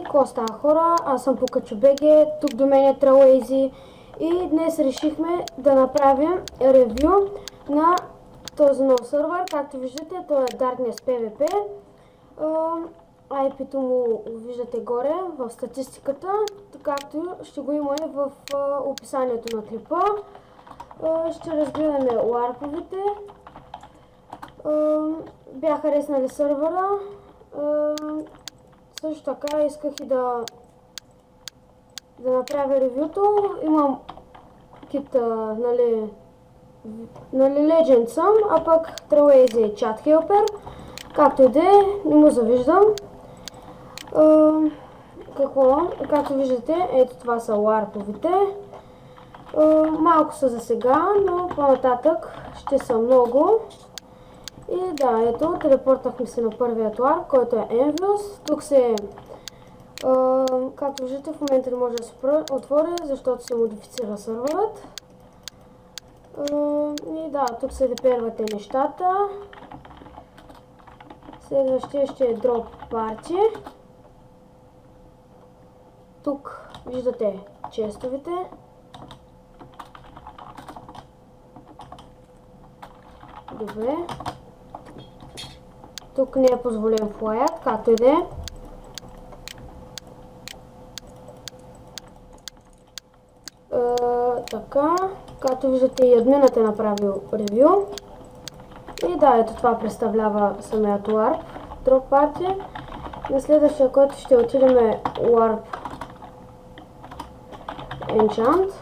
какво става хора? Аз съм Покачо.bg, тук до мен е Trailwazy и днес решихме да направим ревю на този нов сървър. Както виждате, той е Darkness PvP. IP-то му виждате горе в статистиката, както ще го има и в описанието на клипа. Ще разгледаме ларповете. Бях хареснали сървъра. Също така исках и да направя ревюто. Имам кит, нали Legend съм, а пък Trailwazy е Chat Helper. Както и да е, не му завиждам. Както виждате, ето това са ларповите. Малко са за сега, но по-нататък ще са много. И да, ето, телепортахме се на първият ларп, който е Envious. Тук се, както виждате, в момента не може да се отвори, защото се модифицира сървърът. И да, тук се репервате нещата. Следващия ще е Drop Party. Тук виждате честовете. Добре. Тук не е позволен флаят, както и да е. Така, както виждате, и админът е направил ревю. И да, ето това представлява самият ларп, Drop Party. На следващия, който ще отидем е ларп Enchant.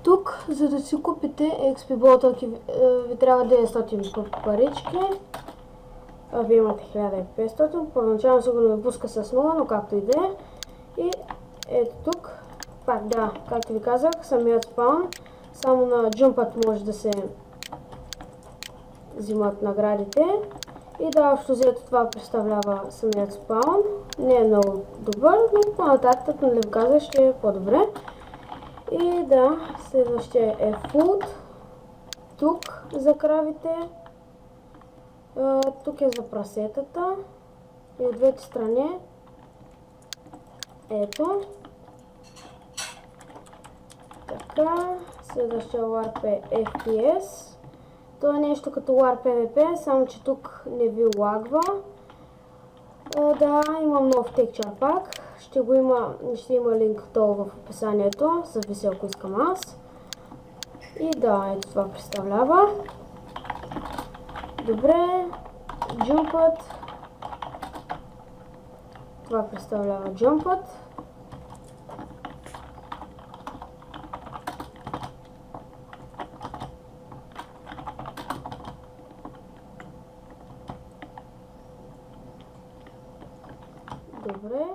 Тук, за да си купите XP болтълки, ви трябва 900 парички. Вие имате 1500. Първоначално сигурно ви пуска с 0, но както и да е. И ето тук, пак да, както ви казах, самият спаун. Само на джумпът може да се взимат наградите. И да, общо взето това представлява самият спаун. Не е много добър, но по-нататък, нали ви казах, ще е по-добре. И да, следващия е Food. Тук за кравите. Тук е за прасетата. И от двете страни. Ето. Така, следващия ларп е FPS. То е нещо като ларп PvP, само че тук не ви лагва. Да, имам нов текчър пак. Ще има линк долу в описанието, зависи ако искам аз. И да, ето това представлява. Добре, джумпът. Това представлява джумпът. Добре,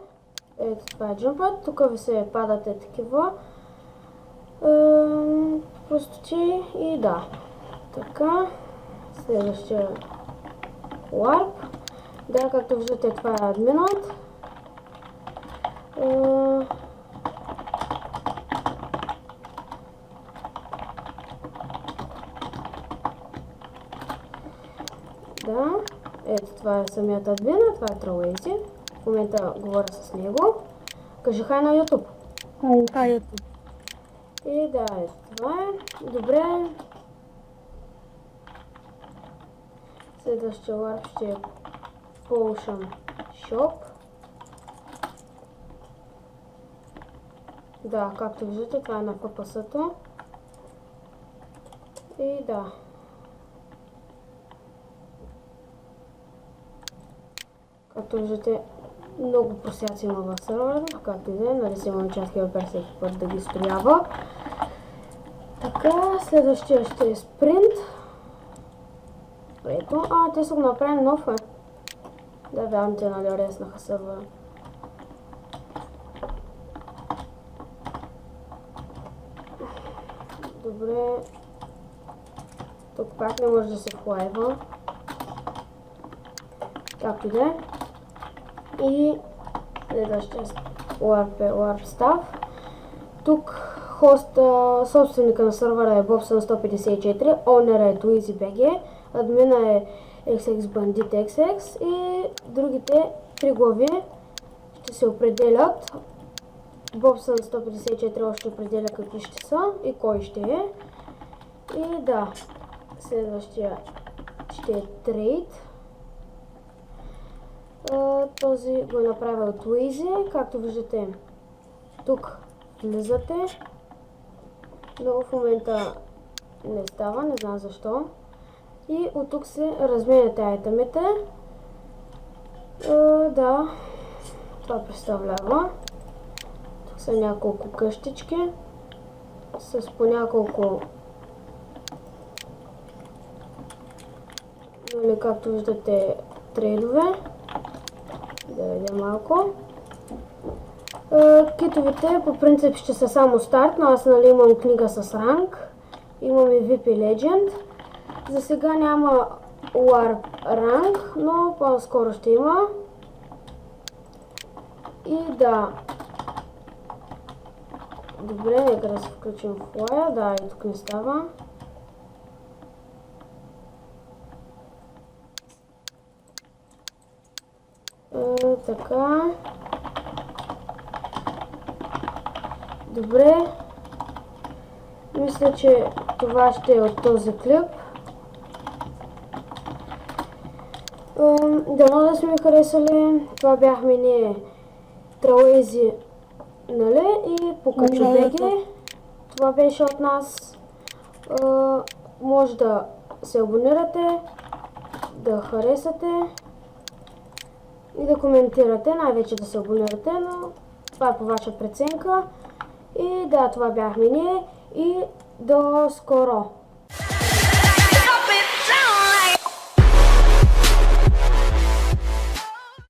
ето това е джумпът, тук ви се падате такива простоти и да. Така, следващия ларп. Да, както виждате, това е админът. Да, ето това е самият админ, това е Trailwazy. В момента говоря с него. Кажи хай на YouTube. Хай YouTube. И да, ето това е. Добре. Следващия ларп ще е Potion Shop. Да, както виждате, това е на FPS-то. И да. Както виждате, много просяци има в сървъра, както и да е, нали си имам Chat Helper всеки път да ги строява. Така, следващия ще е Sprint. Ето, те са го направили нов е. Да, вярно, те нали реснаха сървъра. Добре. Тук пак не може да се флайва. Както и да е. И следващия ларп е ларп Staff. Тук собственика на сървъра е Bobson154, owner е Trailwazy.bg, админа е XX Bandit XX и другите три глави ще се определят. Bobson 154 още определя какви ще са и кой ще е. И да, следващия ще е Trade. Този го е направил от Louise. Както виждате, тук влизате, но в момента не става, не знам защо. И от тук се разменяте айтемите. Да, това представлява. Тук са няколко къщички с по няколко, както виждате, трейдове. Да видим малко. Китовете по принцип ще са само старт, но аз имам книга с ранг. Имам и VIP Legend. За сега няма War ранг, но по-скоро ще има. И да. Добре, нека да се включим в флая. Да, и тук не става. Така. Добре. Мисля, че това ще е от този клип. Дано да сме харесали. Това бяхме ние, Трауези, нали? И Покачубеги. Това беше от нас. Може да се абонирате, да харесате и да коментирате, най-вече да се абонирате, но това е по ваша преценка. И да, това бяхме ние и до скоро!